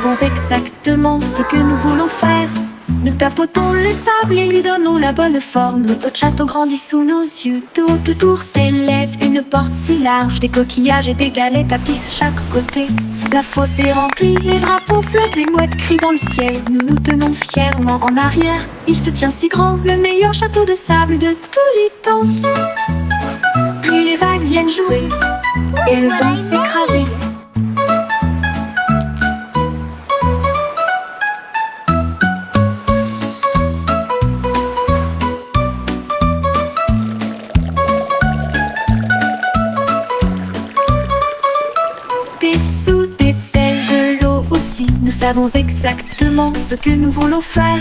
savons exactement ce que nous voulons faire. Nous tapotons le sable et lui donnons la bonne forme. Notre château grandit sous nos yeux. Tout autour s'élève une porte si large. Des coquillages et des galets tapissent chaque côté. La fosse est remplie, les drapeaux flottent, les mouettes crient dans le ciel. Nous nous tenons fièrement en arrière. Il se tient si grand, le meilleur château de sable de tous les temps. Puis les vagues viennent jouer et le vent s'écraser. Nous savons exactement ce que nous voulons faire.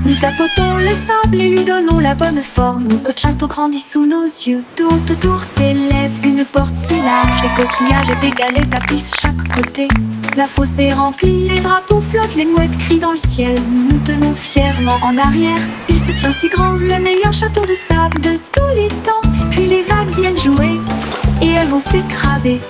Nous tapotons le sable et lui donnons la bonne forme. Notre château grandit sous nos yeux. Tout autour s'élève une porte si large. Des coquillages et des galets tapissent chaque côté. La fosse est remplie, les drapeaux flottent, les mouettes crient dans le ciel. Nous nous tenons fièrement en arrière. Il se tient si grand, le meilleur château de sable de tous les temps. Puis les vagues viennent jouer et elles vont s'écraser.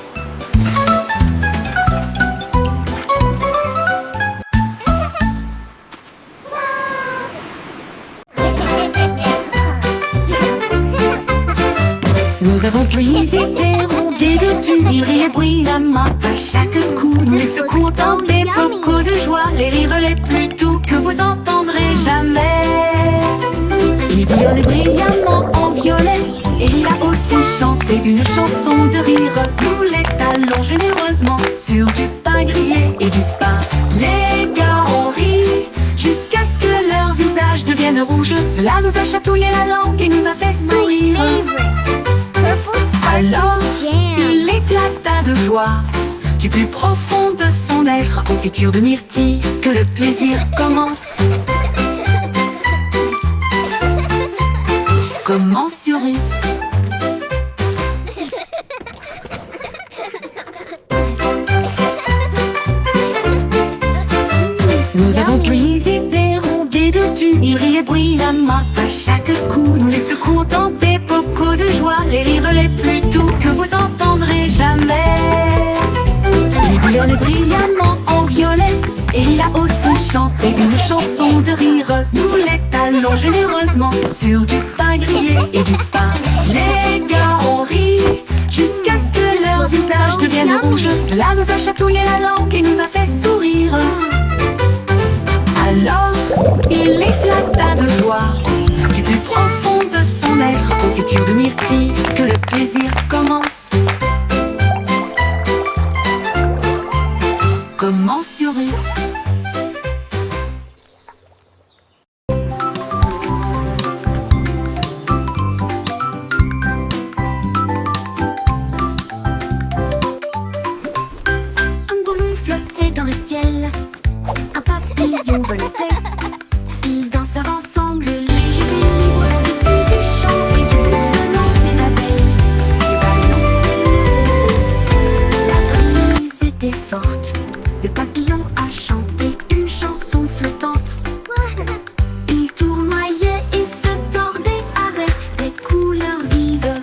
Nous avons pris des perrons, des dodus, ils rient bruyamment à chaque coup. Nous les secouons dans des bocaux de joie, les rires les plus doux que vous entendrez jamais. Il bouillonnait brillamment en violet, et il a aussi chanté une chanson de rire. Nous les talons généreusement sur du pain grillé et du pain. Les gars ont ri jusqu'à ce que leur visage devienne rouge. Cela nous a chatouillé la langue et nous a fait sourire. Alors, il éclata de joie du plus profond de son être. Confiture de myrtille, que le plaisir commence. Commensurus. Nous avons pris des perrons, des dodus, ils riaient bruyamment à chaque coup. Nous les secouons dans des bocaux de joie, les rires les plus doux que vous entendrez jamais. Il bouillonnait brillamment en violet, et il a aussi chanté une chanson de rire. Nous les talons généreusement sur du pain grillé et du pain. Les gars ont ri jusqu'à ce que leur visage devienne rouge. Cela nous a chatouillé la langue et nous a fait sourire. Alors, il éclata de joie du plus profond de son être. Confiture de myrtille, que le plaisir commence. Commensurus. Un ballon flottait dans le ciel. Un papillon volait. Ils dansèrent ensemble, légers et libres, au-dessus des champs et du bourdonnement des abeilles. Les ballons s'élevaient, la brise était forte. Le papillon a chanté une chanson flottante. Il tournoyait et se tordait avec des couleurs vives.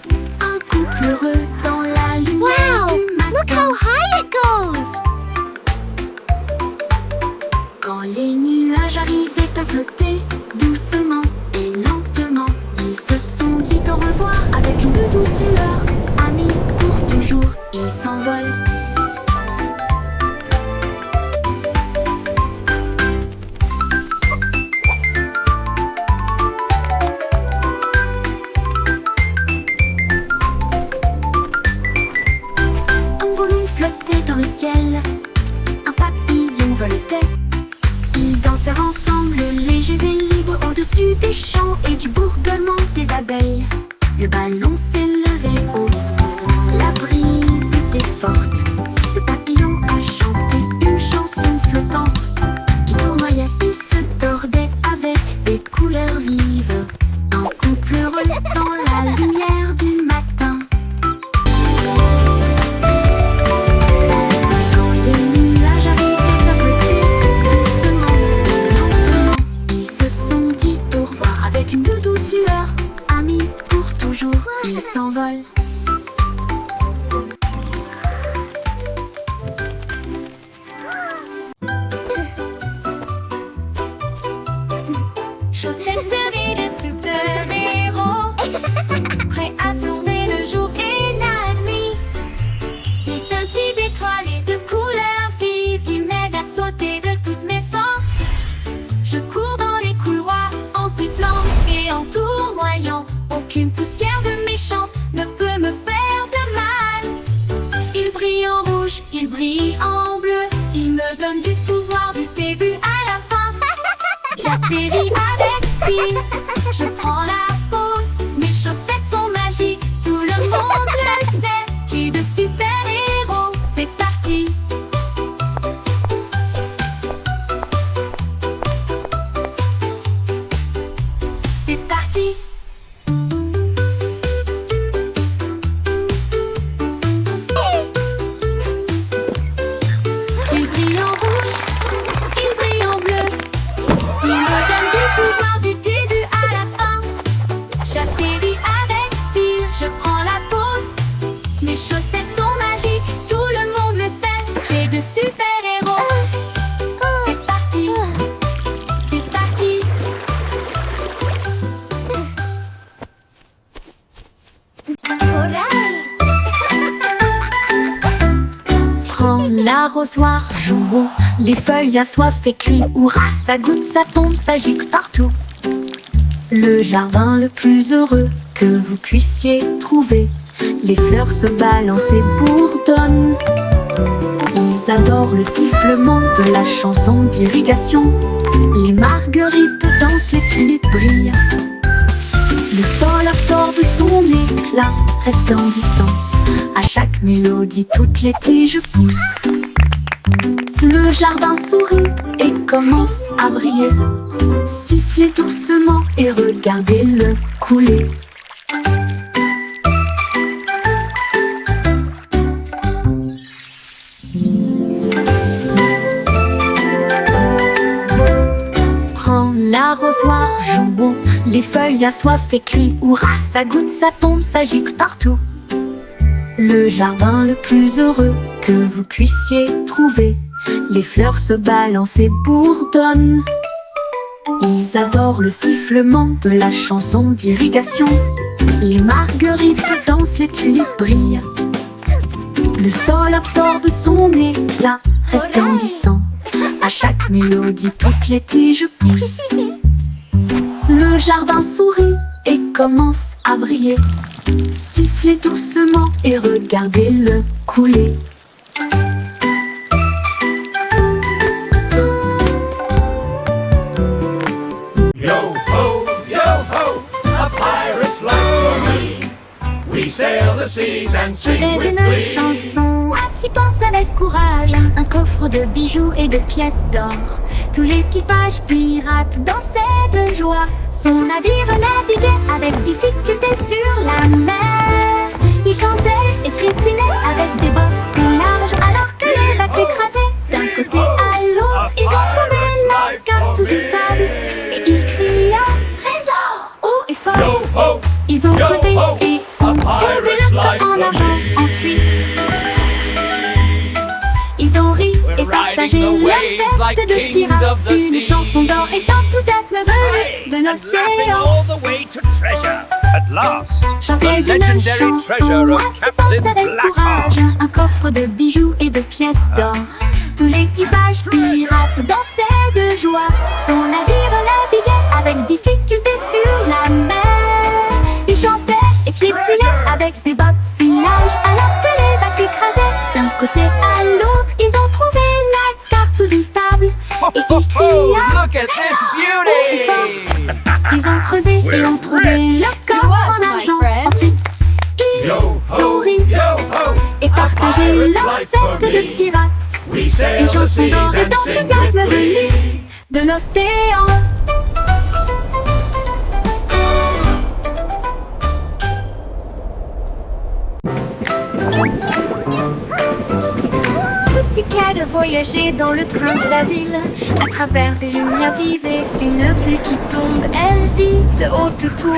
Un couple heureux dans la lumière du matin. Look how high it goes! Quand les nuages arrivaient à flotter doucement et lentement, ils se sont dit au revoir avec une douce lueur. Amis pour toujours, ils s'envolent. Un ballon flottait dans le ciel, un papillon volait. Ils dansèrent ensemble, légers et libres, au-dessus des champs et du bourdonnement des abeilles. Le ballon s'élevait haut, la brise était forte. Le papillon a chanté une chanson flottante. Il tournoyait et se tordait avec des couleurs vives. Un couple heureux dans la lumière du matin. Quand les nuages arrivaient à flotter doucement et lentement, ils se sont dit au revoir avec une douce lueur. Amis pour toujours, ils s'envolent. Chaussettes serrées de super-héros, prêts à sauver le jour et la nuit. Ils scintillent d'étoiles et de couleurs vives, ils m'aident à sauter de toutes mes forces. Je cours dans les couloirs en sifflant et en tournoyant. Aucune poussière de méchant ne peut me faire de mal. Ils brillent en rouge, ils brillent en bleu, ils me donnent du pouvoir du début à la fin. J'atterris avec style, je prends la pause, mes chaussettes sont magiques, tout le monde le sait. J'ai de super-héros, c'est parti. C'est parti. Il brille en rouge, il brille en bleu, il me donne du pouvoir du début à la fin. J'atterris avec style, je prends la pause, mes chaussettes sont magiques, tout le monde le sait. J'ai de super-héros, c'est parti, c'est parti. Prends l'arrosoir, jouons, les feuilles assoiffées crient hurrah, ça goûte, ça tombe, ça gicle partout. Le jardin le plus heureux que vous puissiez trouver, les fleurs se balancent et bourdonnent. Ils adorent le sifflement de la chanson d'irrigation. Les marguerites dansent, les tulipes brillent. Le sol absorbe son éclat resplendissant. À chaque mélodie, toutes les tiges poussent. Le jardin sourit et commence à briller. Sifflez doucement et regardez-le couler. Prends l'arrosoir, jouons, les feuilles assoiffées crient hurrah, ça goûte, ça tombe, ça gicle partout. Le jardin le plus heureux que vous puissiez trouver, les fleurs se balancent et bourdonnent. Ils adorent le sifflement de la chanson d'irrigation. Les marguerites dansent, les tulipes brillent. Le sol absorbe son éclat resplendissant. À chaque mélodie, toutes les tiges poussent. Le jardin sourit et commence à briller. Sifflez doucement et regardez-le couler. Yo ho, a pirate's life for me. We sail the seas and sing C'était with une glee. chanson, ainsi pense avec courage. Un coffre de bijoux et de pièces d'or. Tout l'équipage pirate dansait de joie. Son navire naviguait avec difficulté sur la mer. Il chantait et piétinait avec des bottes si larges, alors que les vagues s'écrasaient d'un côté à l'autre. Ils ont trouvé la carte sous une table et ils criaient trésor haut et fort. Yo ho, Ils ont yo creusé ho, et a ont trouvé pirate's le life coffre en for argent. me. Ensuite, ils ont ri et partagé riding the la waves like fête de kings pirates. of the Une sea. chanson d'or et d'enthousiasme venu de and laughing l'océan. all the way to treasure. At last, Chantez the une legendary chanson, treasure of ainsi pense Captain avec Blackheart. courage. Un coffre de bijoux et de pièces d'or. Tout l'équipage pirate dansait de joie. Son navire naviguait avec difficulté sur la mer. Il chantait et piétinait avec des bottes si larges, alors que les vagues s'écrasaient d'un côté à l'autre. Ils ont trouvé la carte sous une table et ils Oh, criaient look at this haut et fort. beauty! Ils ont creusé et ont trouvé le coffre en argent. Ensuite, ils yo ont ho, ri yo ho, et partagé leur fête de pirates. we sail Une the chanson seas d'or et and sing d'enthousiasme with glee. venue de l'océan. Pussycat, a voyageur voyager dans le train de la ville, à travers des lumières vives et une pluie qui tombe. Elle vit de haute tour,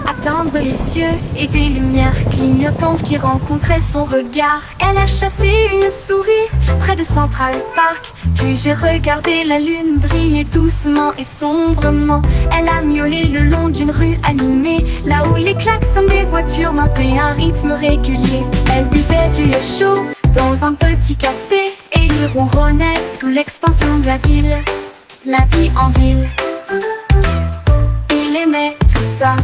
attendre les cieux et des lumières clignotantes qui rencontraient son regard. Elle a chassé une souris près de Central Park, puis j'ai regardé la lune briller doucement et sombrement. Elle a miaulé le long d'une rue animée, là où les klaxons des voitures marquaient un rythme régulier. Elle buvait du lait chaud dans un petit café et il ronronnait sous l'expansion de la ville. La vie en ville, il aimait tout ça.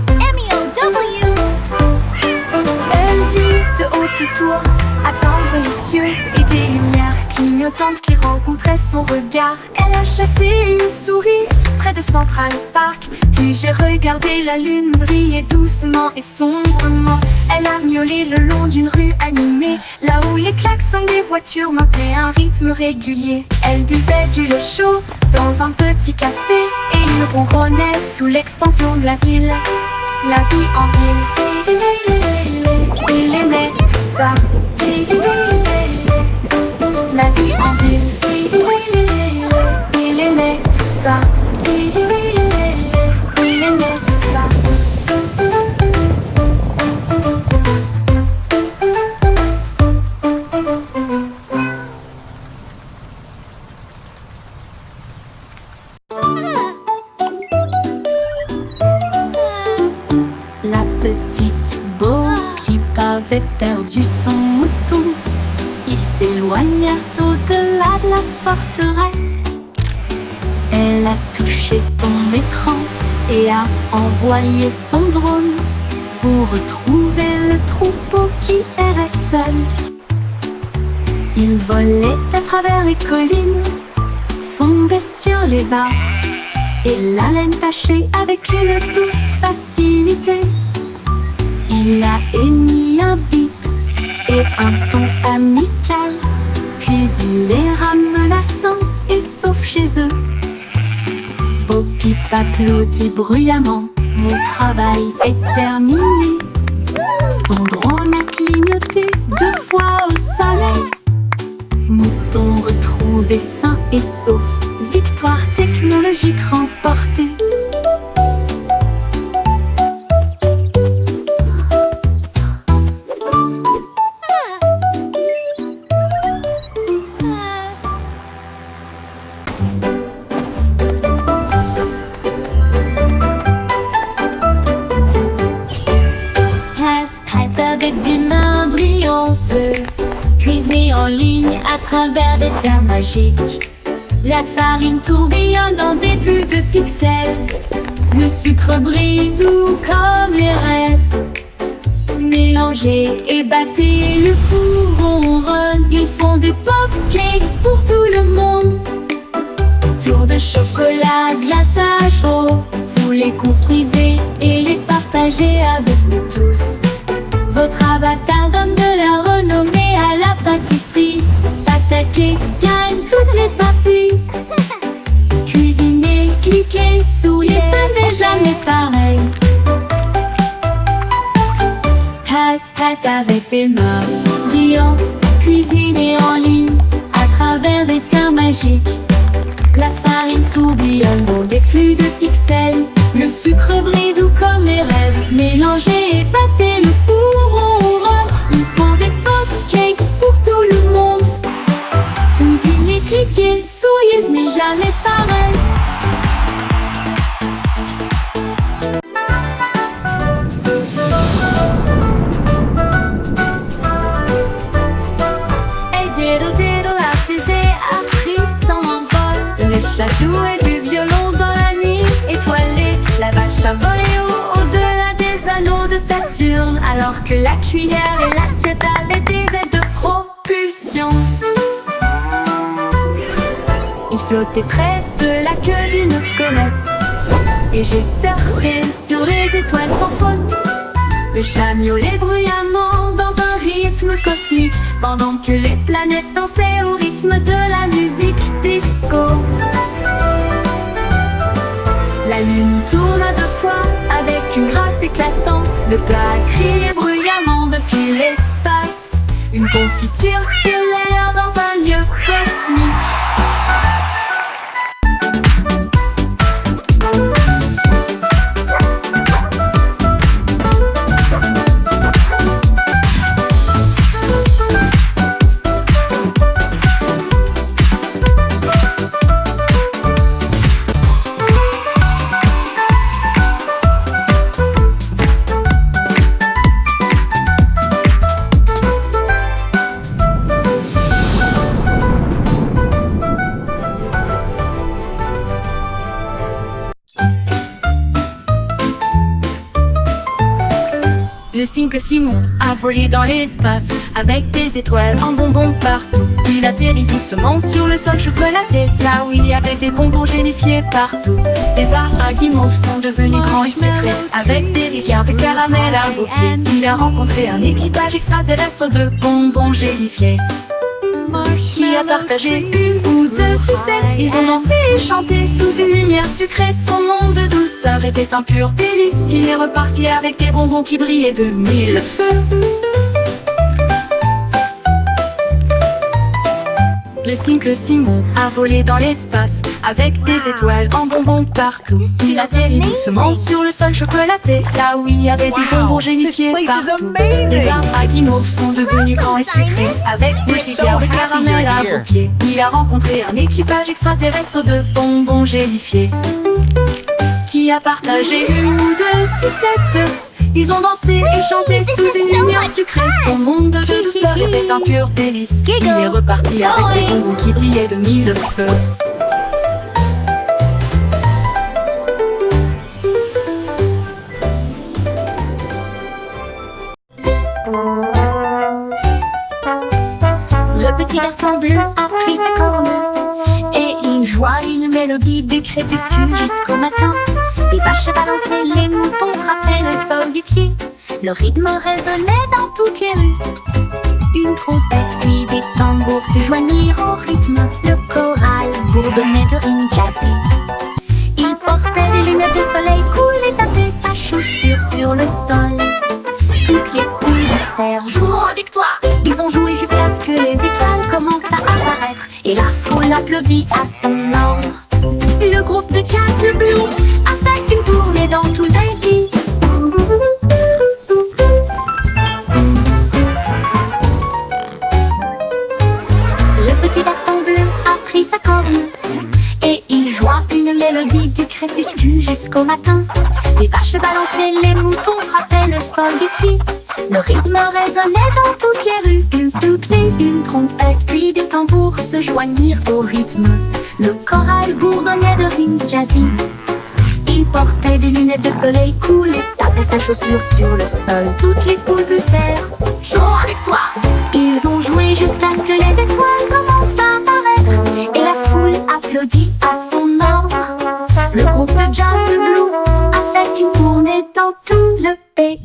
M-E-O-W. Elle vit de haute tour, attendre les cieux et des lumières clignotantes qui rencontraient son regard. Elle a chassé une souris près de Central Park, puis j'ai regardé la lune briller doucement et sombrement. Elle a miaulé le long d'une rue animée, là où les klaxons des voitures marquaient un rythme régulier. Elle buvait du lait chaud dans un petit café et il ronronnait sous l'expansion de la ville. La vie en ville, il aimait tout ça. La vie en ville, il aimait tout ça. Il aimait tout ça. La petite Bo qui avait perdu son mouton, il s'éloigna au-delà de la forteresse. Elle a touché son écran et a envoyé son drone pour retrouver le troupeau qui errait seul. Il volait à travers les collines, fondait sur les arbres et la laine tachée avec une douce facilité. Il a émis un bip et un ton amical, puis il les ramena sains et saufs chez eux. Bo-Peep applaudit bruyamment, mon travail est terminé. Son drone a clignoté 2 fois au soleil. Mouton retrouvé sain et sauf, victoire technologique remportée. Avec des mains brillantes, cuisinée en ligne à travers des terres magiques. La farine tourbillonne dans des flux de pixels. Le sucre brille doux comme les rêves. Mélangez et battez, le four ronronne. Ils font des pop-cakes pour tout le monde. Tour de chocolat, glaçage chaud. Vous les construisez et les partagez avec nous tous. Votre avatar donne de la renommée à la pâtisserie. Attaquez, gagne toutes les parties. Cuisinez, cliquez, souriez, ce n'est jamais pareil. Hat avec des mains brillantes, cuisinez en ligne à travers des terres magiques. La farine tourbillonne dans des flux de pixels. Le sucre brille doux comme les rêves. Mélangez et battez, le four ronronne. Ils font des pop-cakes pour tout le monde. Cuisinez, cliquez, souriez, ce n'est jamais pareil. Hey diddle diddle, la fusée a pris son envol. Les chats jouaient du violon dans la nuit étoilée. La vache a volé au-delà des anneaux de Saturne, alors que la cuillère et l'assiette avaient des ailes de propulsion. Il flottait près de la queue d'une comète, et j'ai surfé sur les étoiles sans faute. Le chat miaulait bruyamment dans un rythme cosmique, pendant que les planètes dansaient au rythme de la musique disco. La lune tourne à 2 fois avec une grâce éclatante. Le plat crie bruyamment depuis l'espace. Une confiture stellaire dans un lieu cosmique. Le cycle Simon a volé dans l'espace avec des étoiles en bonbons partout. Il atterrit doucement sur le sol chocolaté, là où il y avait des bonbons gélifiés partout. Les araguimauves sont devenus grands et sucrés avec des rivières de caramel à vos pieds. Il a rencontré un équipage extraterrestre de bonbons gélifiés qui a partagé une ou 2 sucettes. Ils ont dansé et chanté sous une lumière sucrée. Son monde de douceur était un pur délice. Il est reparti avec des bonbons qui brillaient de 1000 feux. Le cycle Simon a volé dans l'espace avec des étoiles en bonbons partout. Il atterrit doucement sur le sol chocolaté, là où il y avait des bonbons gélifiés partout. Les araguimauves sont devenus grands et sucrés avec des rivières de caramel à vos pieds. Il a rencontré un équipage extraterrestre de bonbons gélifiés qui a partagé une ou 2 sucettes. Ils ont dansé et chanté sous une lumière sucrée. Son monde de douceur était un pur délice. Il est reparti avec des bonbons qui brillaient de 1000 feux. Le petit garçon bleu a pris sa corne et il joua une mélodie du crépuscule jusqu'au matin. Les vaches balançaient, les moutons frappaient le sol du pied. Le rythme résonnait dans toutes les rues. Une trompette puis des tambours se joignirent au rythme. Le choral bourdonnait de rimes jazzy. Il portait des lunettes de soleil cool et tapait sa chaussure sur le sol. Toutes les poules dansèrent, jouant avec toi. Ils ont joué jusqu'à ce que les étoiles commencent à apparaître et la foule applaudit à son ordre. Le groupe de jazz, le Blue, a fait une tournée dans tout le pays. Le petit garçon bleu a pris sa corne et il joua une mélodie du crépuscule jusqu'au matin. Les vaches balançaient, les moutons frappaient le sol du pied. Le rythme résonnait dans toutes les rues. Une trompette puis des tambours se joignirent au rythme. Le choral bourdonnait de rimes jazzy. Il portait des lunettes de soleil cool et tapait sa chaussure sur le sol. Toutes les poules poussèrent, jouons avec toi. Ils ont joué jusqu'à ce que les étoiles commencent à apparaître et la foule applaudit à son ordre. Le groupe de jazz de Blue a fait une tournée dans tout le pays.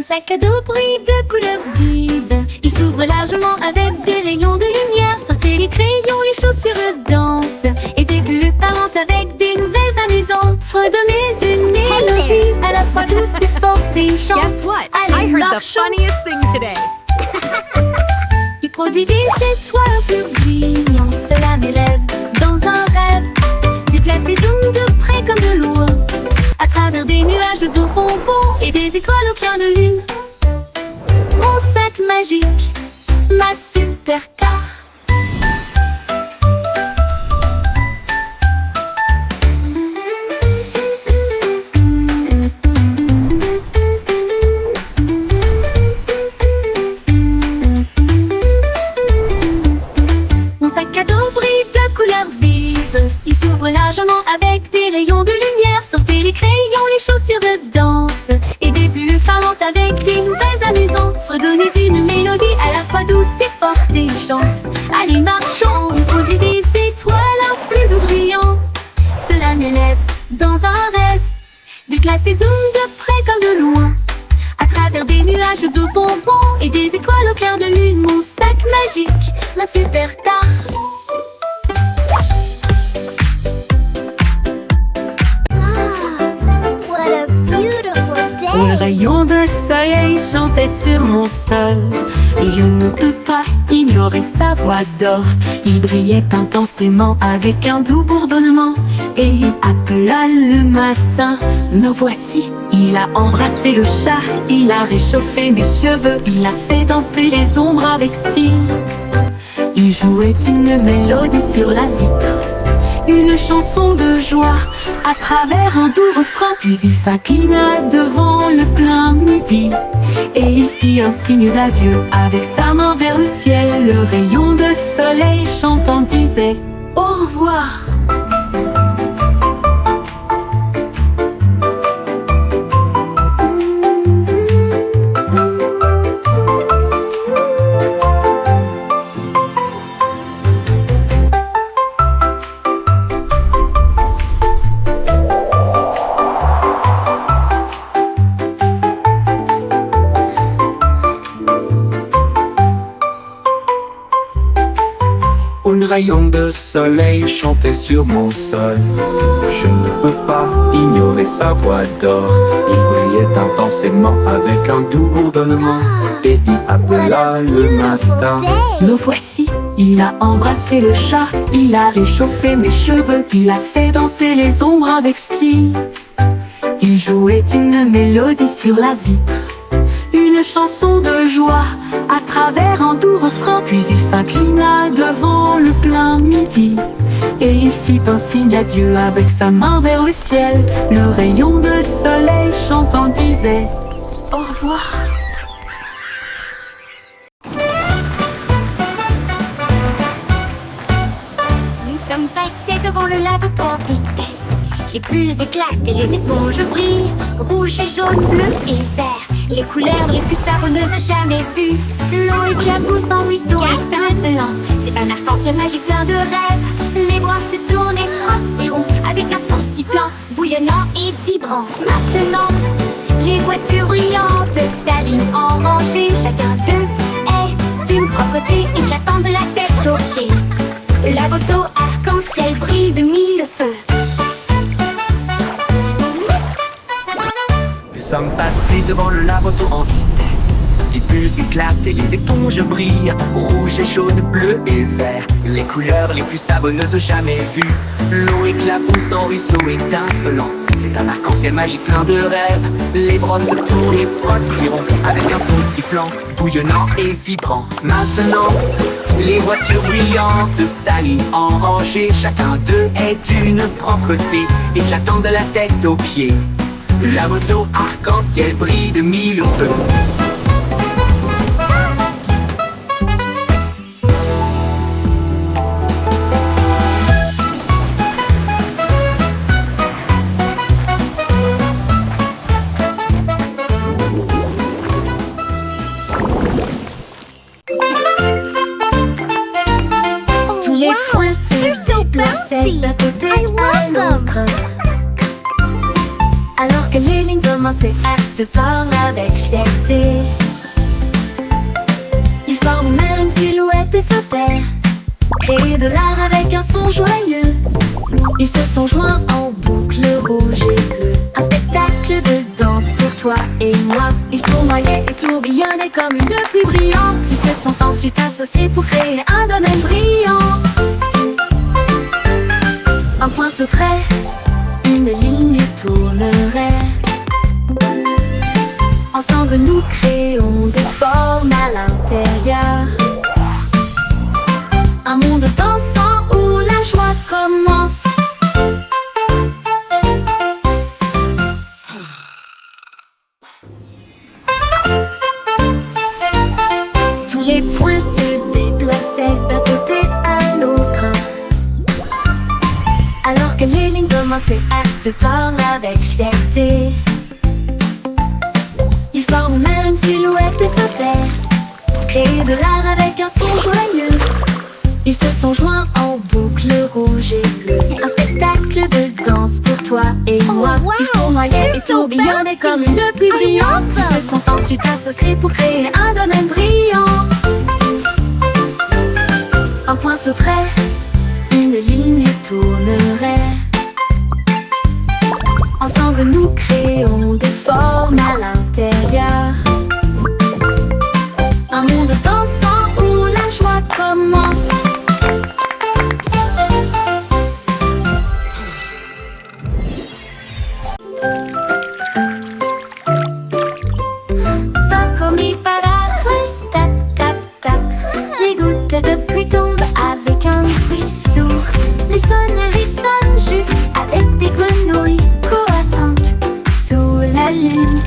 Sac à dos brille de couleurs vives. Il s'ouvre largement avec des rayons de lumière. Sortez les crayons, les chaussures dansent. Et des bulles parlent avec des nouvelles amusantes. Redonnez une mélodie à la fois douce et forte et chante. Guess what? Allez, I heard the marchons. funniest thing today. Il produit des étoiles plus brillantes. Cela m'élève dans un rêve. Déplace et zoom de près comme de loin. À travers des nuages de bonbons et des étoiles au clair de lune. Mon sac magique, ma supercar. Mon sac à dos brille de couleurs vives. Il s'ouvre largement avec des rayons de lumière. Sortez les crayons, les chaussures de danse et des bulles parlantes avec des nouvelles amusantes. Redonnez une mélodie à la fois douce et forte et chante. Allez, marchons, on produit des étoiles, un flux brillant. Cela m'élève dans un rêve. Déplace et zoom de près comme de loin. À travers travers des nuages de bonbons et des étoiles au clair de lune. Mon sac magique, la super tarte. What a beautiful Un day! rayon de soleil chantait sur mon sol et je ne peux pas ignorer sa voix d'or. Il brillait intensément avec un doux bourdonnement et il appela le matin. Me voici, il a embrassé le chat, il a réchauffé mes cheveux, il a fait danser les ombres avec style. Il jouait une mélodie sur la vitre, une chanson de joie à travers un doux refrain. Puis il s'inclina devant le plein midi et il fit un signe d'adieu avec sa main vers le ciel. Le rayon de soleil chantant disait au revoir. Un rayon de soleil chantait sur mon sol. Je ne peux pas ignorer sa voix d'or. Il brillait intensément avec un doux bourdonnement et il appela le matin. Me voici, il a embrassé le chat, il a réchauffé mes cheveux, il a fait danser les ombres avec style. Il jouait une mélodie sur la vitre, une chanson de joie à travers un doux refrain. Puis il s'inclina devant le plein midi et il fit un signe d'adieu avec sa main vers le ciel. Le rayon de soleil chantant disait au revoir. Nous sommes passés devant le lavabo en vitesse. Les bulles éclatent et les éponges brillent. Rouge et jaune, bleu et vert, les couleurs les plus savonneuses jamais vues. L'eau éclabousse en ruisseau étincelant. C'est un arc-en-ciel magique plein de rêves. Les bras se tournent et frottent si rond avec un son sifflant, bouillonnant et vibrant. Maintenant, les voitures brillantes s'alignent en rangée. Chacun d'eux est d'une propreté éclatante de la tête aux pieds. La moto arc-en-ciel brille de mille feux. Nous sommes passés devant le lavabo en vitesse. Les bulles éclatent et les éponges brillent. Rouge et jaune, bleu et vert, les couleurs les plus savonneuses jamais vues. L'eau éclabousse en ruisseau étincelant. C'est un arc-en-ciel magique plein de rêves. Les brosses tournent et frottent si rond avec un son sifflant, bouillonnant et vibrant. Maintenant, les voitures brillantes s'alignent en rangée. Chacun d'eux est d'une propreté éclatante de la tête aux pieds. La moto arc-en-ciel brille de mille feux. Tous les points se déplaçaient d'un côté à l'autre, alors que les lignes commençaient à se tordre avec fierté. Ils forment même une silhouette et sautèrent, créer de l'art avec un son joyeux. Ils se sont joints en boucle rouge et bleue, un spectacle de danse pour toi et moi. Ils tournoyaient et tourbillonnaient comme une pluie brillante. Ils se sont ensuite associés pour créer un domaine brillant. Un point sauterait, une ligne tournerait. Ensemble nous créons des formes à l'intérieur. Un monde dansant où la joie commence. Tous les points se déplaçaient d'un côté à l'autre, alors que les lignes commençaient à se tordre avec fierté. Ils forment même une silhouette et sautèrent, créer de l'art avec un son joyeux. Ils se sont joints en boucle rouge et bleue, un spectacle de danse pour toi et moi. Ils tournoyaient et tourbillonnaient comme une pluie brillante. Ils se sont ensuite ensuite associés pour créer un domaine brillant. Un point sauterait, une ligne tournerait. Ensemble nous créons des formes à l'intérieur. Un monde dansant où la joie commence. Pacomi paragraphe, tap tap tap. Les gouttes de pluie tombent avec un bruit sourd. Les sonneries sonnent juste avec des grenouilles croissantes sous la lune.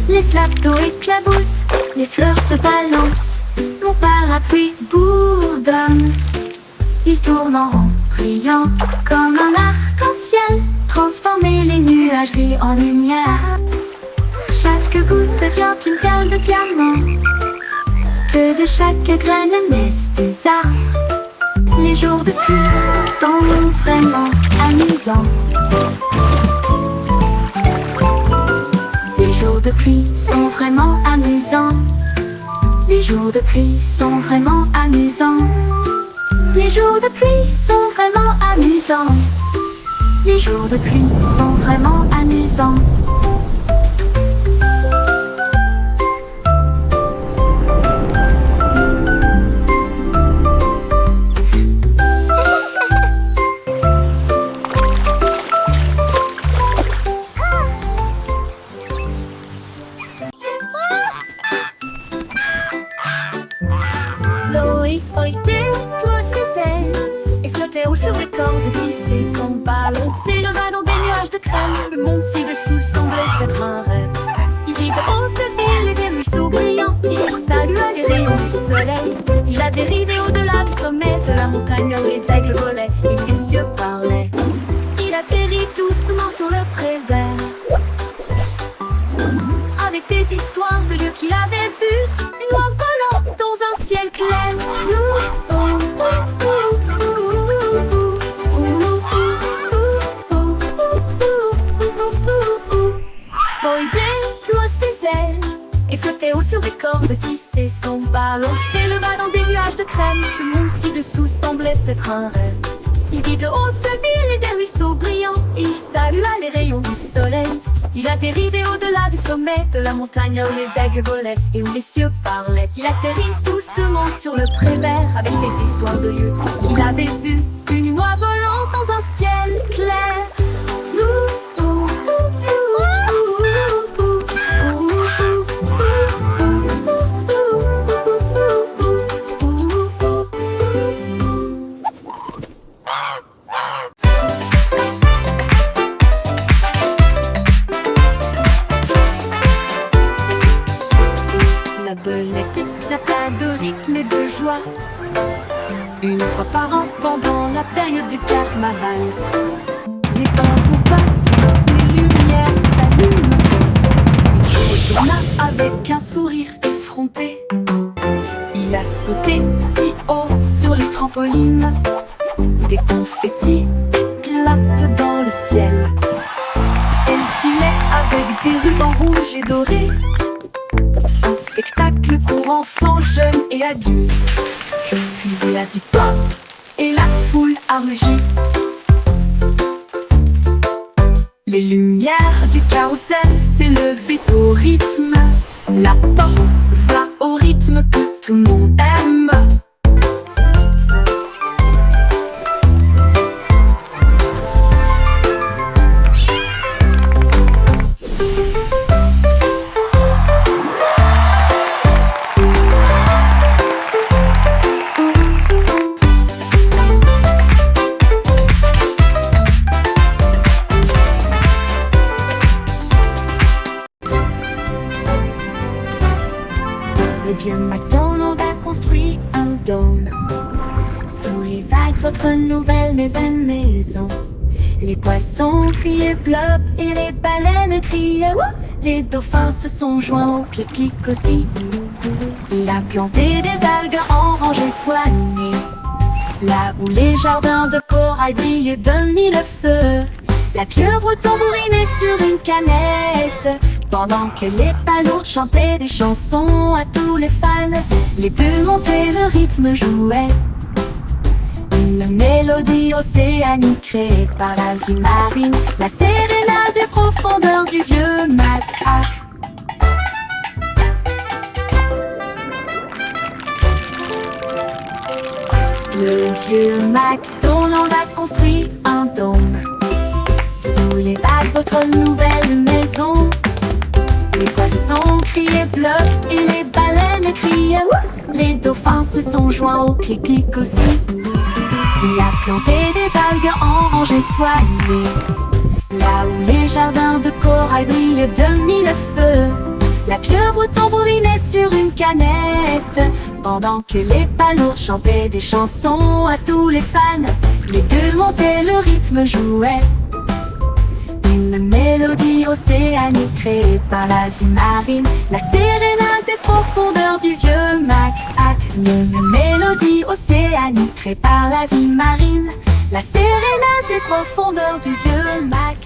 Les flaques d'eau éclaboussent, les fleurs se balancent. Mon parapluie bourdonne. Il tourne en rond, brillant comme un arc-en-ciel. Transformer les nuages gris en lumière. Chaque goutte devient une perle de diamant. Que de chaque graine naissent des arbres. Les jours de pluie sont vraiment amusants. Les jours de pluie sont vraiment amusants. Les jours de pluie sont vraiment amusants. Les jours de pluie sont vraiment amusants. Les jours de pluie sont vraiment amusants. Loïc Oïté pose ses ailes et flottait haut sur les cordes glissées sans balancer. Le va dans des nuages de crème. Le monde ci-dessous semblait être un rêve. Il vit de hautes villes et des ruisseaux brillants. Il salua les rayons du soleil. Il a dérivé au-delà du sommet de la montagne où les aigles volaient et les cieux parlaient. Il atterrit doucement sur le prévert avec des histoires de lieux qu'il avait vus. Une oie volant dans un ciel clair. Oïté ploie ses ailes et flottait haut sur des cordes tissées sans balancer. Le va dans des nuages de crème. Le monde ci-dessous semblait être un rêve. Il vit de hautes villes et des ruisseaux brillants. Et il salua les rayons du soleil. Il a dérivé au-delà du sommet de la montagne où les aigles volaient et où les cieux parlaient. Il atterrit doucement sur le prévert avec des histoires de lieux qu'il avait vus. Une oie volant dans un ciel clair. La belette éclata de rythme et de joie une fois par an pendant la période du carnaval. Les tambours battent, les lumières s'allument. Il se retourna avec un sourire effronté. Il a sauté si haut sur les trampolines. Des confettis éclatent dans le ciel. Elle filait avec des rubans rouges et dorés. Un spectacle pour enfants, jeunes et adultes. Puis il a dit pop et la foule a rugi. Les lumières du carrousel s'élevaient au rythme. La pop va au rythme que tout le monde aime. Le vieux McDonald a construit un dôme sous les vagues, votre nouvelle maison. Les poissons criaient plop et les baleines criaient wouh. Les dauphins se sont joints au pique-nique aussi. Il a planté des algues en rangées soignées, là où les jardins de corail brillaient de mille feux. La pieuvre tambourinait sur une canette Pendant que les palourdes chantaient des chansons à tous les fans, les bulles montaient, le rythme jouait. Une mélodie océanique créée par la vie marine, la sérénade des profondeurs du vieux Mac. Le vieux Mac dont l'on a construit un dôme sous les vagues, votre nouvelle maison. Les poissons criaient bleu et les baleines criaient ouh. Les dauphins se sont joints au clic-clic aussi. Il a planté des algues en rangées soignées, là où les jardins de corail brillent de mille feux. La pieuvre tambourinait sur une canette, pendant que les palourdes chantaient des chansons à tous les fans. Les bulles montaient, le rythme jouait. Une mélodie océanique créée par la vie marine, la sérénade des profondeurs du vieux Mac. Une mélodie océanique créée par la vie marine, la sérénade des profondeurs du vieux Mac.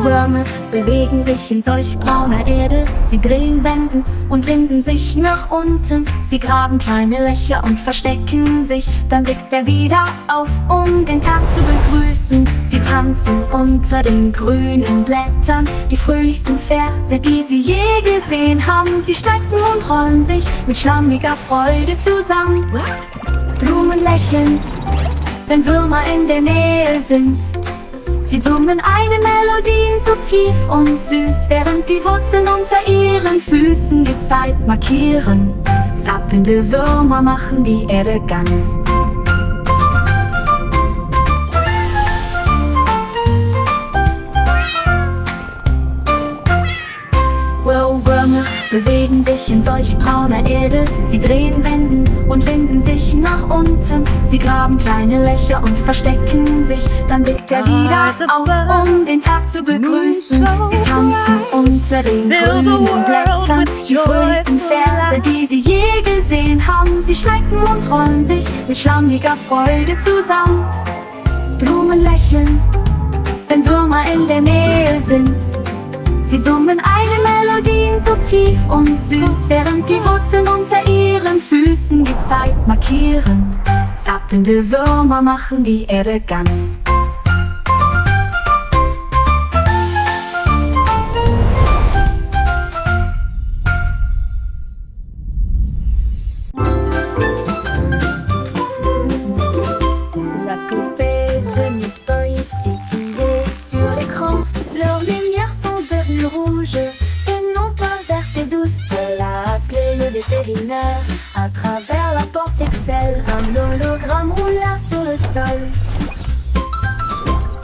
Würmer bewegen sich in solch brauner Erde. Sie drehen, wenden und winden sich nach unten. Sie graben kleine Löcher und verstecken sich. Dann blickt er wieder auf, um den Tag zu begrüßen. Sie tanzen unter den grünen Blättern, die fröhlichsten Verse, die sie je gesehen haben. Sie strecken und rollen sich mit schlammiger Freude zusammen. Blumen lächeln, wenn Würmer in der Nähe sind. Sie summen eine Melodie so tief und süß, während die Wurzeln unter ihren Füßen die Zeit markieren. Zappelnde Würmer machen die Erde ganz. Würmer bewegen sich in solch brauner Erde. Sie drehen, wenden und winden sich nach unten. Sie graben kleine Löcher und verstecken sich. Dann blickt er wieder auf, um den Tag zu begrüßen. Sie tanzen unter den grünen Blättern, die fröhlichsten Verse, die sie je gesehen haben. Sie strecken und rollen sich mit schlammiger Freude zusammen. Blumen lächeln, wenn Würmer in der Nähe sind. Sie summen eine Melodie so tief und süß, während die Wurzeln unter ihren Füßen die Zeit markieren. Zappelnde Würmer machen die Erde ganz. La coupée de Miss Boy s'est tirée sur l'écran. Leurs lumières sont devenues rouges et non pas vertes et douces. Elle a appelé le vétérinaire à travers la porte Excel. Un hologramme roula sur le sol.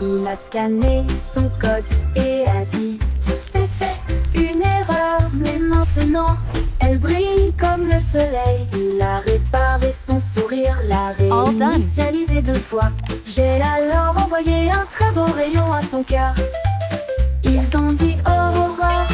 Il a scanné son code et a dit: c'est fait, une erreur, mais maintenant elle brille comme le soleil. Il a réparé son sourire, l'a réinitialisé 2 fois. J'ai alors envoyé un très beau rayon à son cœur. Ils ont dit: oh Aurore,